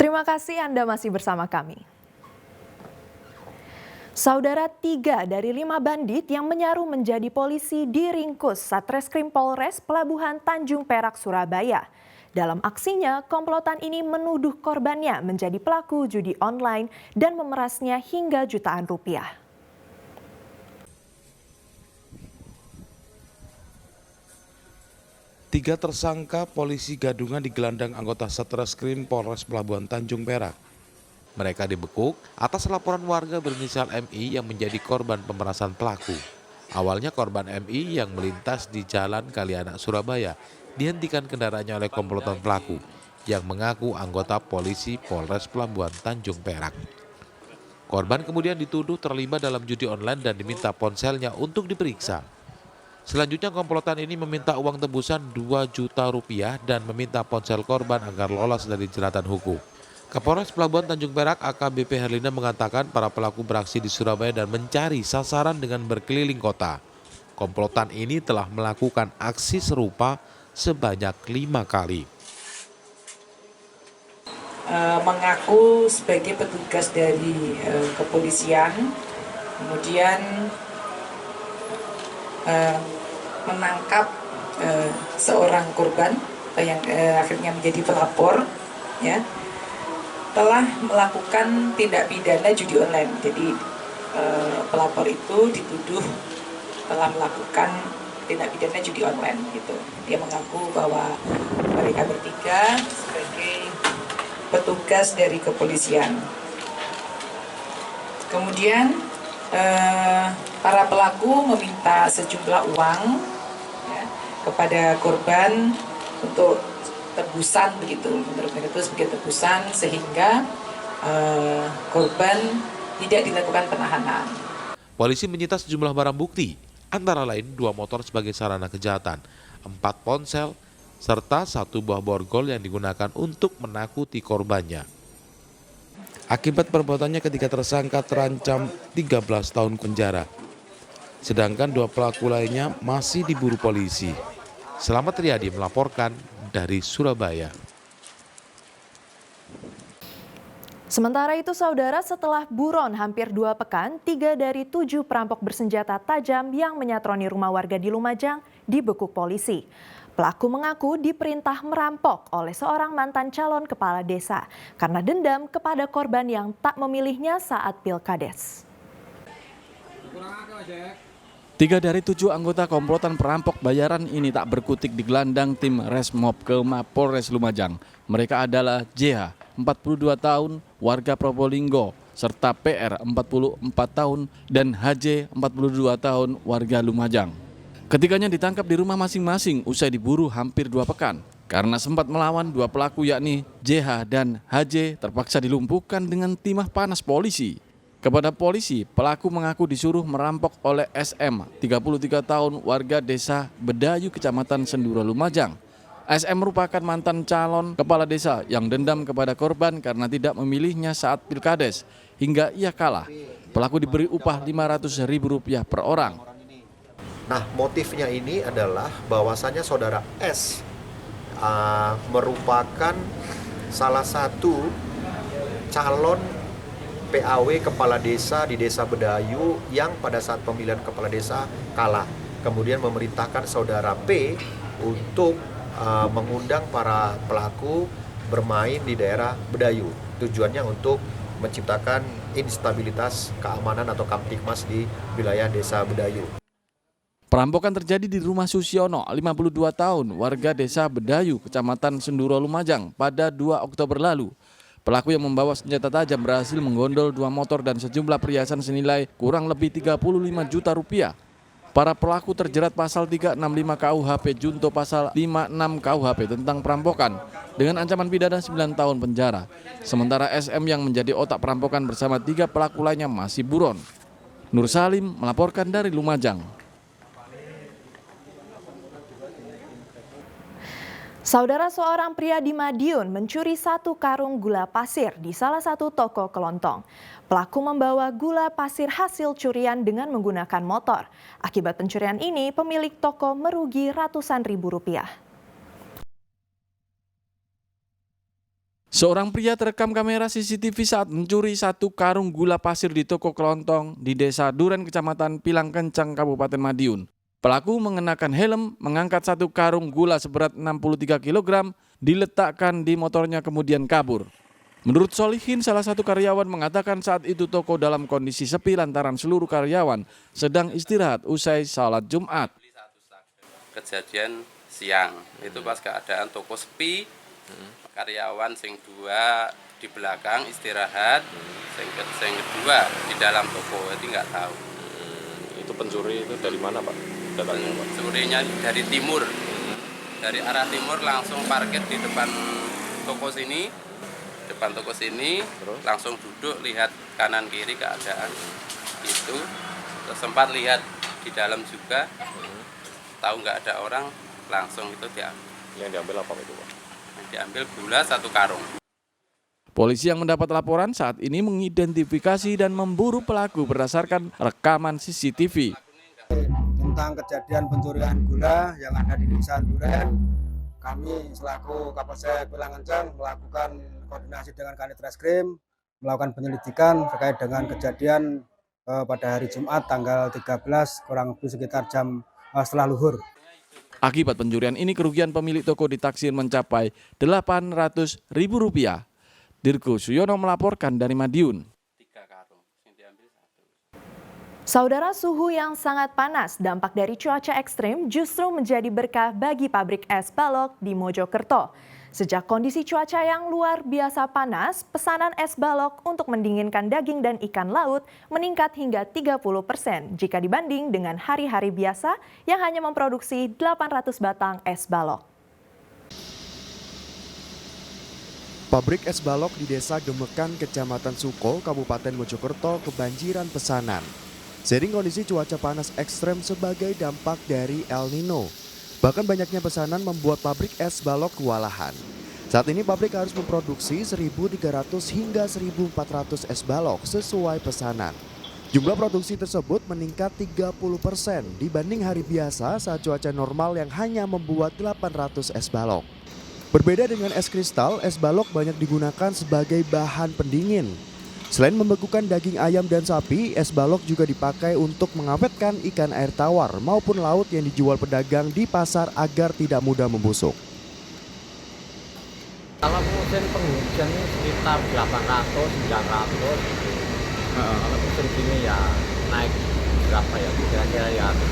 Terima kasih Anda masih bersama kami. Saudara, 3 dari 5 bandit yang menyaru menjadi polisi diringkus Satreskrim Polres Pelabuhan Tanjung Perak, Surabaya. Dalam aksinya, komplotan ini menuduh korbannya menjadi pelaku judi online dan memerasnya hingga jutaan rupiah. Tiga tersangka polisi gadungan digelandang anggota Satreskrim Polres Pelabuhan Tanjung Perak. Mereka dibekuk atas laporan warga berinisial MI yang menjadi korban pemerasan pelaku. Awalnya korban MI yang melintas di Jalan Kalianak, Surabaya dihentikan kendaraannya oleh komplotan pelaku yang mengaku anggota polisi Polres Pelabuhan Tanjung Perak. Korban kemudian dituduh terlibat dalam judi online dan diminta ponselnya untuk diperiksa. Selanjutnya komplotan ini meminta uang tebusan 2 juta rupiah dan meminta ponsel korban agar lolos dari jeratan hukum. Kapolres Pelabuhan Tanjung Perak AKBP Herlina mengatakan para pelaku beraksi di Surabaya dan mencari sasaran dengan berkeliling kota. Komplotan ini telah melakukan aksi serupa sebanyak 5 kali. Mengaku sebagai petugas dari kepolisian, kemudian menangkap seorang korban yang akhirnya menjadi pelapor, ya, telah melakukan tindak pidana judi online. Jadi pelapor itu dituduh telah melakukan tindak pidana judi online gitu. Dia mengaku bahwa mereka bertiga sebagai petugas dari kepolisian. Kemudian para pelaku meminta sejumlah uang, ya, kepada korban untuk tebusan begitu, menurut mereka itu sebagai tebusan sehingga korban tidak dilakukan penahanan. Polisi menyita sejumlah barang bukti, antara lain 2 motor sebagai sarana kejahatan, 4 ponsel, serta 1 buah borgol yang digunakan untuk menakuti korbannya. Akibat perbuatannya ketiga tersangka terancam 13 tahun penjara. Sedangkan 2 pelaku lainnya masih diburu polisi. Selamat Riyadi melaporkan dari Surabaya. Sementara itu, saudara, setelah buron hampir 2 pekan, 3 dari 7 perampok bersenjata tajam yang menyatroni rumah warga di Lumajang dibekuk polisi. Pelaku mengaku diperintah merampok oleh seorang mantan calon kepala desa karena dendam kepada korban yang tak memilihnya saat pilkades. 3 dari 7 anggota komplotan perampok bayaran ini tak berkutik di gelandang tim Resmob ke Mapolres Lumajang. Mereka adalah JH, 42 tahun, warga Probolinggo, serta PR, 44 tahun, dan HJ, 42 tahun, warga Lumajang. Ketiganya ditangkap di rumah masing-masing usai diburu hampir 2 pekan. Karena sempat melawan, 2 pelaku yakni JH dan HJ terpaksa dilumpuhkan dengan timah panas polisi. Kepada polisi, pelaku mengaku disuruh merampok oleh SM, 33 tahun, warga desa Bedayu, Kecamatan Senduro, Lumajang. SM merupakan mantan calon kepala desa yang dendam kepada korban karena tidak memilihnya saat pilkades. Hingga ia kalah, pelaku diberi upah Rp500.000 per orang. Nah, motifnya ini adalah bahwasannya saudara S merupakan salah satu calon PAW kepala desa di desa Bedayu yang pada saat pemilihan kepala desa kalah. Kemudian memerintahkan saudara P untuk mengundang para pelaku bermain di daerah Bedayu. Tujuannya untuk menciptakan instabilitas keamanan atau kamtipmas di wilayah desa Bedayu. Perampokan terjadi di rumah Susiono, 52 tahun, warga desa Bedayu, Kecamatan Senduro, Lumajang pada 2 Oktober lalu. Pelaku yang membawa senjata tajam berhasil menggondol 2 motor dan sejumlah perhiasan senilai kurang lebih Rp35 juta. Para pelaku terjerat pasal 365 KUHP junto pasal 56 KUHP tentang perampokan dengan ancaman pidana 9 tahun penjara. Sementara SM yang menjadi otak perampokan bersama 3 pelaku lainnya masih buron. Nur Salim melaporkan dari Lumajang. Saudara, seorang pria di Madiun mencuri 1 karung gula pasir di salah satu toko kelontong. Pelaku membawa gula pasir hasil curian dengan menggunakan motor. Akibat pencurian ini, pemilik toko merugi ratusan ribu rupiah. Seorang pria terekam kamera CCTV saat mencuri 1 karung gula pasir di toko kelontong di Desa Duren, Kecamatan Pilang Kencang, Kabupaten Madiun. Pelaku mengenakan helm, mengangkat 1 karung gula seberat 63 kg, diletakkan di motornya kemudian kabur. Menurut Solihin, salah satu karyawan mengatakan saat itu toko dalam kondisi sepi lantaran seluruh karyawan sedang istirahat usai salat Jumat. Kejadian siang, itu pas keadaan toko sepi, karyawan sing 2 di belakang istirahat, sing kedua di dalam toko, jadi nggak tahu. Itu pencuri itu dari mana Pak? Datangnya Pak? Pencurinya dari timur, dari arah timur langsung parkir di depan toko sini, Terus? langsung duduk lihat kanan kiri keadaan itu, terus sempat lihat di dalam juga, tahu nggak ada orang, langsung itu diambil. Yang diambil apa itu Pak? Diambil gula 1 karung. Polisi yang mendapat laporan saat ini mengidentifikasi dan memburu pelaku berdasarkan rekaman CCTV. Tentang kejadian pencurian gula yang ada di Desa Duren, kami selaku Kapolsek Pilang Kencang melakukan koordinasi dengan Kanit Reskrim, melakukan penyelidikan terkait dengan kejadian pada hari Jumat tanggal 13 kurang lebih sekitar jam setelah luhur. Akibat pencurian ini kerugian pemilik toko ditaksir mencapai Rp800.000. Dirgo Suyono melaporkan dari Madiun. Saudara, suhu yang sangat panas dampak dari cuaca ekstrim justru menjadi berkah bagi pabrik es balok di Mojokerto. Sejak kondisi cuaca yang luar biasa panas, pesanan es balok untuk mendinginkan daging dan ikan laut meningkat hingga 30% jika dibanding dengan hari-hari biasa yang hanya memproduksi 800 batang es balok. Pabrik es balok di Desa Gemekan, Kecamatan Suko, Kabupaten Mojokerto kebanjiran pesanan. Seiring kondisi cuaca panas ekstrem sebagai dampak dari El Nino. Bahkan banyaknya pesanan membuat pabrik es balok kewalahan. Saat ini pabrik harus memproduksi 1.300 hingga 1.400 es balok sesuai pesanan. Jumlah produksi tersebut meningkat 30% dibanding hari biasa saat cuaca normal yang hanya membuat 800 es balok. Berbeda dengan es kristal, es balok banyak digunakan sebagai bahan pendingin. Selain membekukan daging ayam dan sapi, es balok juga dipakai untuk mengawetkan ikan air tawar maupun laut yang dijual pedagang di pasar agar tidak mudah membusuk. Kalau musim penghujan ini sekitar 800, 900 gitu. Kalau musim gini ya naik berapa ya, kira-kira ya 30%,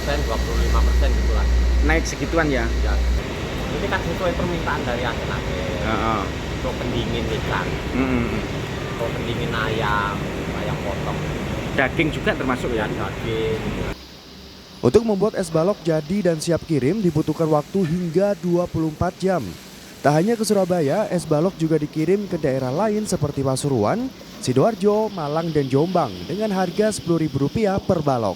25% gitu lah. Naik segituan ya? Ya. Ini kan sesuai permintaan dari agen-agen. Untuk pendingin ikan, untuk pendingin ayam potong. Daging juga termasuk ya? Daging. Untuk membuat es balok jadi dan siap kirim dibutuhkan waktu hingga 24 jam. Tak hanya ke Surabaya, es balok juga dikirim ke daerah lain seperti Pasuruan, Sidoarjo, Malang, dan Jombang dengan harga Rp10.000 per balok.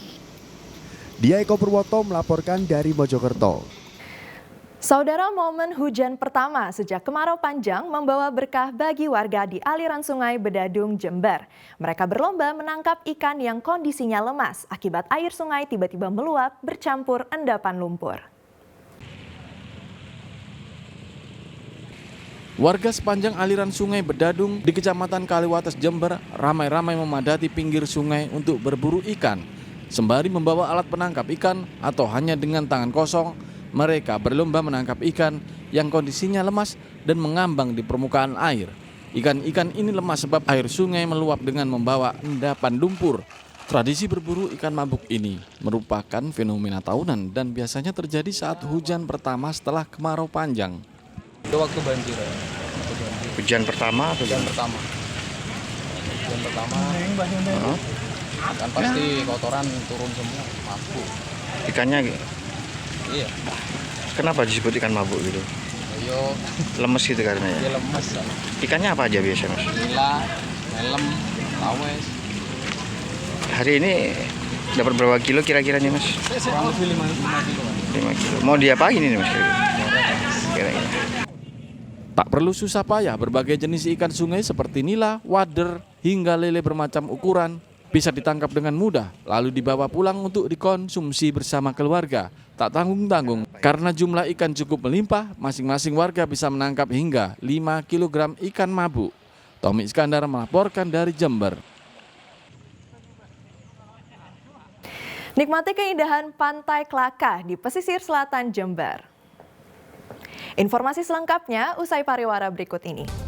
Dia Eko Purwoto melaporkan dari Mojokerto. Saudara, momen hujan pertama sejak kemarau panjang membawa berkah bagi warga di aliran sungai Bedadung, Jember. Mereka berlomba menangkap ikan yang kondisinya lemas akibat air sungai tiba-tiba meluap bercampur endapan lumpur. Warga sepanjang aliran sungai Bedadung di Kecamatan Kaliwates, Jember ramai-ramai memadati pinggir sungai untuk berburu ikan. Sembari membawa alat penangkap ikan atau hanya dengan tangan kosong, mereka berlomba menangkap ikan yang kondisinya lemas dan mengambang di permukaan air. Ikan-ikan ini lemas sebab air sungai meluap dengan membawa endapan lumpur. Tradisi berburu ikan mabuk ini merupakan fenomena tahunan dan biasanya terjadi saat hujan pertama setelah kemarau panjang. Itu waktu banjir ya. Hujan pertama atau hujan pertama? Hujan pertama. Kan pasti kotoran turun semua, mabuk. Ikannya iya. Kenapa disebut ikan mabuk gitu? Ayo. Lemes gitu karena ya? Iya lemes. Ikannya apa aja biasa Mas? Nila, melem, lawes. Hari ini dapat berapa kilo kira-kiranya Mas? Kurang lebih 5 kilo. 5 kilo. Mau diapain ini Mas? Kira-kira. Tak perlu susah payah, berbagai jenis ikan sungai seperti nila, wader, hingga lele bermacam ukuran Bisa ditangkap dengan mudah, lalu dibawa pulang untuk dikonsumsi bersama keluarga. Tak tanggung-tanggung, karena jumlah ikan cukup melimpah, masing-masing warga bisa menangkap hingga 5 kg ikan mabuk. Tommy Iskandar melaporkan dari Jember. Nikmati keindahan Pantai Klaka di pesisir selatan Jember. Informasi selengkapnya usai pariwara berikut ini.